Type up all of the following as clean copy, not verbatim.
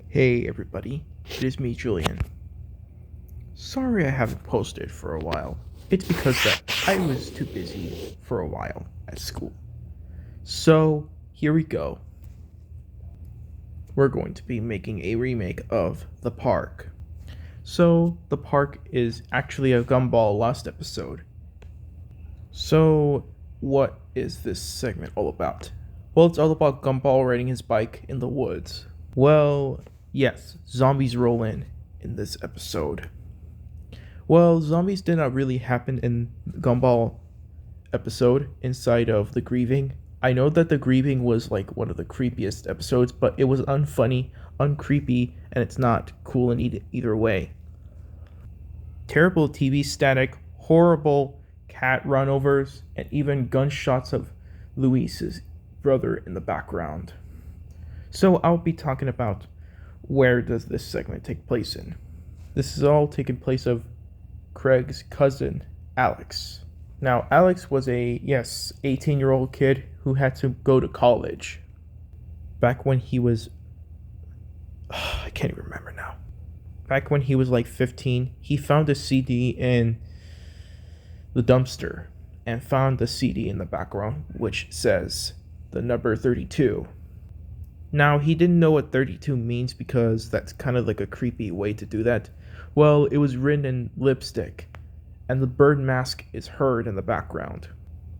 Hey everybody, it is me, Julian. Sorry I haven't posted for a while. It's because that I was too busy for a while at school. So, here we go. We're going to be making a remake of The Park. So, The Park is actually a Gumball Lost episode. So, what is this segment all about? Well, it's all about Gumball riding his bike in the woods. Well, yes, zombies roll in this episode. Well, zombies did not really happen in Gumball episode inside of the Grieving. I know that the Grieving was like one of the creepiest episodes, but it was unfunny, uncreepy, and it's not cool in either way. Terrible TV static, horrible cat runovers, and even gunshots of Luis's brother in the background. So I'll be talking about where does this segment take place in. This is all taking place of Craig's cousin, Alex. Now, Alex was a 18-year-old kid who had to go to college. Back when he was... I can't even remember now. Back when he was like 15, he found a CD in the dumpster and found the CD in the background, which says the number 32. Now, he didn't know what 32 means because that's kind of like a creepy way to do that. Well, it was written in lipstick, and the bird mask is heard in the background.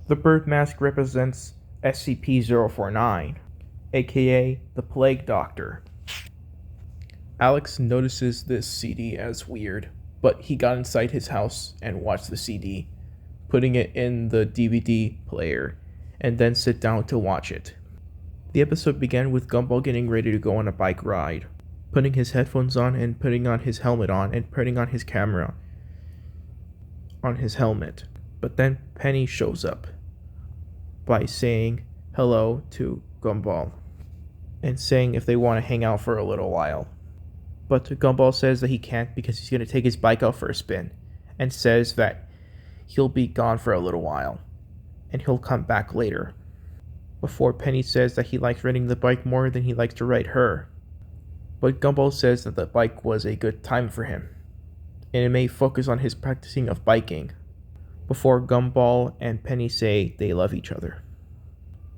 The bird mask represents SCP-049, aka the Plague Doctor. Alex notices this CD as weird, but he got inside his house and watched the CD, putting it in the DVD player, and then sit down to watch it. The episode began with Gumball getting ready to go on a bike ride, putting his headphones on and putting on his helmet on and putting on his camera on his helmet. But then Penny shows up by saying hello to Gumball and saying if they want to hang out for a little while. But Gumball says that he can't because he's going to take his bike out for a spin and says that he'll be gone for a little while and he'll come back later. Before Penny says that he likes riding the bike more than he likes to ride her. But Gumball says that the bike was a good time for him, and it may focus on his practicing of biking. Before Gumball and Penny say they love each other.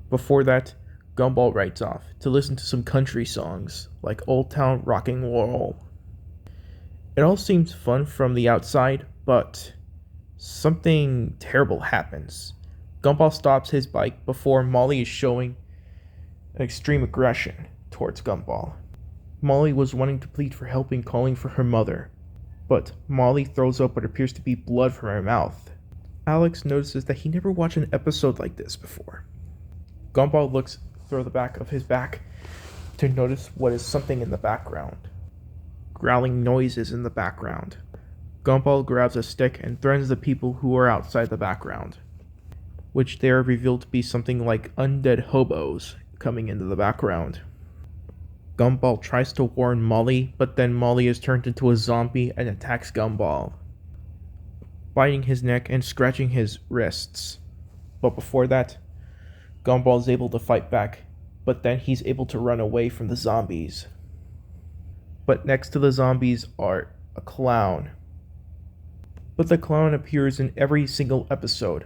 Before that, Gumball rides off to listen to some country songs, like Old Town Rocking Roll. It all seems fun from the outside, but something terrible happens. Gumball stops his bike before Molly is showing extreme aggression towards Gumball. Molly was wanting to plead for help in calling for her mother, but Molly throws up what appears to be blood from her mouth. Alex notices that he never watched an episode like this before. Gumball looks through the back of his back to notice what is something in the background. Growling noises in the background. Gumball grabs a stick and threatens the people who are outside the background, which they are revealed to be something like undead hobos coming into the background. Gumball tries to warn Molly, but then Molly is turned into a zombie and attacks Gumball, biting his neck and scratching his wrists. But before that, Gumball is able to fight back, but then he's able to run away from the zombies. But next to the zombies are a clown. But the clown appears in every single episode,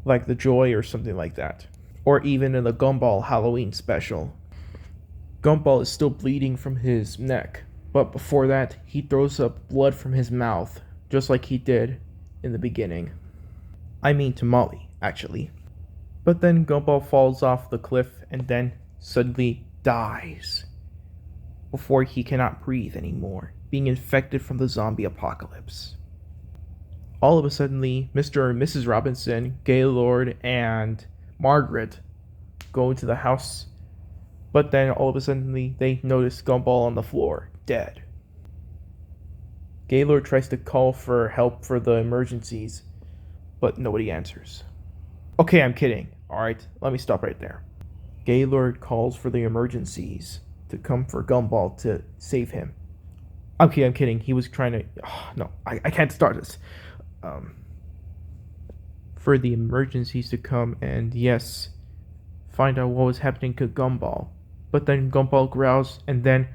like The Joy or something like that, or even in the Gumball Halloween special. Gumball is still bleeding from his neck, but before that, he throws up blood from his mouth, just like he did in the beginning. I mean to Molly, actually. But then Gumball falls off the cliff and then suddenly dies, before he cannot breathe anymore, being infected from the zombie apocalypse. All of a sudden, Mr. and Mrs. Robinson, Gaylord, and Margaret go into the house, but then all of a sudden they notice Gumball on the floor, dead. Gaylord tries to call for help for the emergencies, but nobody answers. Okay, I'm kidding. Alright, let me stop right there. Gaylord calls for the emergencies to come for Gumball to save him. Okay, I'm kidding. He was trying to... no, I can't start this. For the emergencies to come and, yes, find out what was happening to Gumball. But then Gumball growls, and then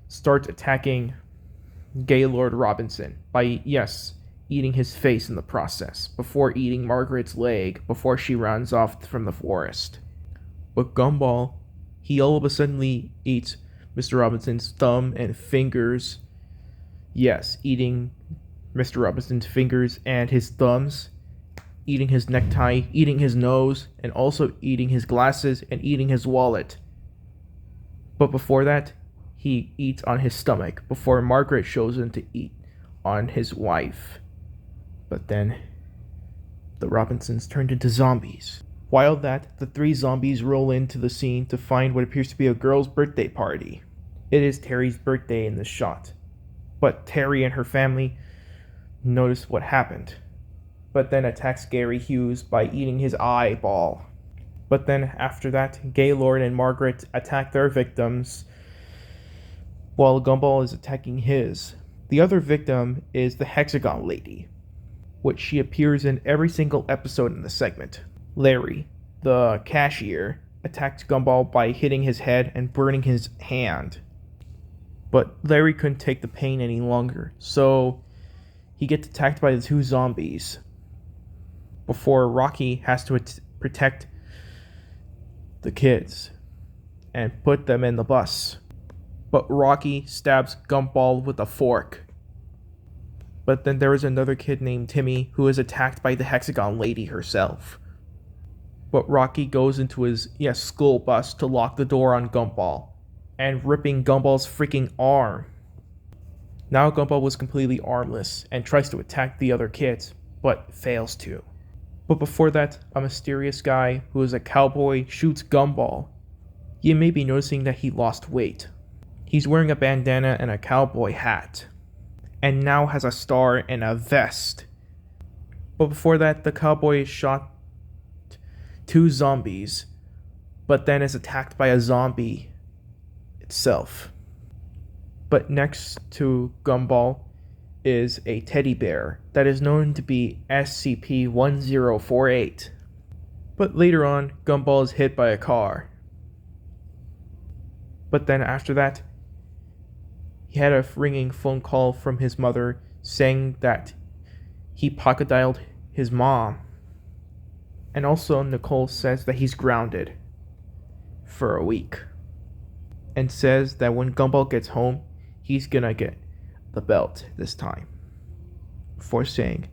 starts attacking Gaylord Robinson by, yes, eating his face in the process, before eating Margaret's leg before she runs off from the forest. But Gumball, he all of a sudden eats Mr. Robinson's thumb and fingers. Yes, eating Mr. Robinson's fingers and his thumbs, eating his necktie, eating his nose, and also eating his glasses and eating his wallet. But before that, he eats on his stomach before Margaret shows him to eat on his wife. But then, the Robinsons turned into zombies. While that, the three zombies roll into the scene to find what appears to be a girl's birthday party. It is Terry's birthday in the shot, but Terry and her family notice what happened, but then attacks Gary Hughes by eating his eyeball. But then after that, Gaylord and Margaret attack their victims, while Gumball is attacking his. The other victim is the Hexagon Lady, which she appears in every single episode in the segment. Larry, the cashier, attacked Gumball by hitting his head and burning his hand. But Larry couldn't take the pain any longer, so he gets attacked by the two zombies before Rocky has to protect the kids and put them in the bus. But Rocky stabs Gumball with a fork. But then there is another kid named Timmy who is attacked by the Hexagon Lady herself. But Rocky goes into his, school bus to lock the door on Gumball, and ripping Gumball's freaking arm. Now Gumball was completely armless and tries to attack the other kids, but fails to. But before that, a mysterious guy who is a cowboy shoots Gumball. You may be noticing that he lost weight. He's wearing a bandana and a cowboy hat, and now has a star and a vest. But before that, the cowboy shot two zombies, but then is attacked by a zombie itself. But next to Gumball is a teddy bear that is known to be SCP-1048. But later on, Gumball is hit by a car. But then after that, he had a ringing phone call from his mother saying that he pocket dialed his mom. And also Nicole says that he's grounded for a week, and says that when Gumball gets home, he's gonna get the belt this time, before saying,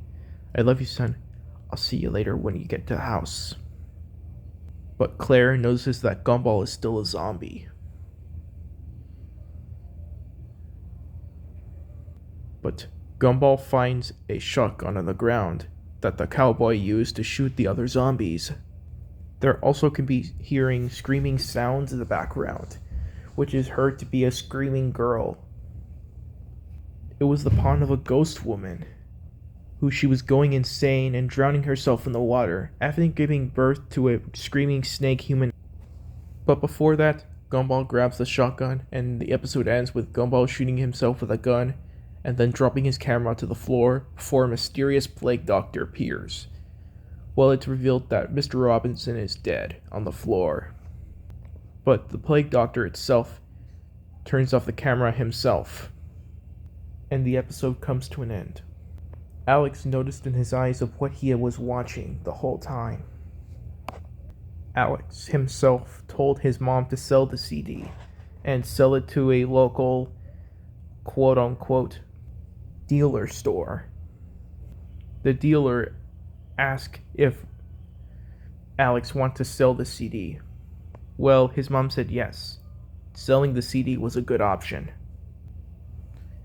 "I love you, son. I'll see you later when you get to the house." But Claire notices that Gumball is still a zombie. But Gumball finds a shotgun on the ground that the cowboy used to shoot the other zombies. There also can be hearing screaming sounds in the background, which is heard to be a screaming girl. It was the pawn of a ghost woman, who she was going insane and drowning herself in the water after giving birth to a screaming snake human. But before that, Gumball grabs the shotgun, and the episode ends with Gumball shooting himself with a gun and then dropping his camera to the floor before a mysterious plague doctor appears. Well, it's revealed that Mr. Robinson is dead on the floor. But the plague doctor itself turns off the camera himself, and the episode comes to an end. Alex noticed in his eyes of what he was watching the whole time. Alex himself told his mom to sell the CD and sell it to a local quote-unquote dealer store. The dealer asked if Alex wanted to sell the CD. Well, his mom said yes. Selling the CD was a good option.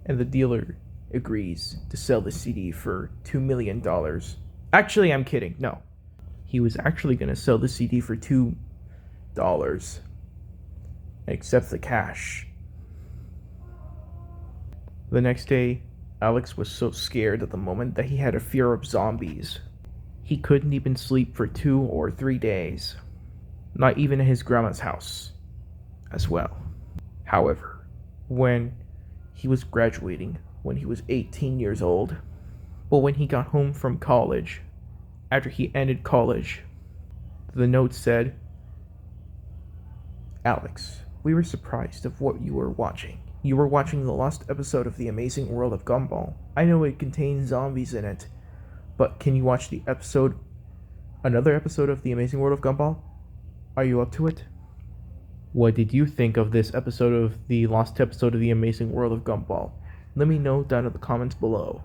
And the dealer agrees to sell the CD for $2 million. Actually, I'm kidding. No. He was actually going to sell the CD for $2. Accept the cash. The next day, Alex was so scared at the moment that he had a fear of zombies. He couldn't even sleep for 2 or 3 days. Not even at his grandma's house as well. However, when he was graduating, when he was 18 years old, when he got home from college, after he ended college, the note said, "Alex, we were surprised of what you were watching. You were watching the lost episode of The Amazing World of Gumball. I know it contains zombies in it, but can you watch another episode of The Amazing World of Gumball? Are you up to it? What did you think of this episode of the lost episode of The Amazing World of Gumball? Let me know down in the comments below.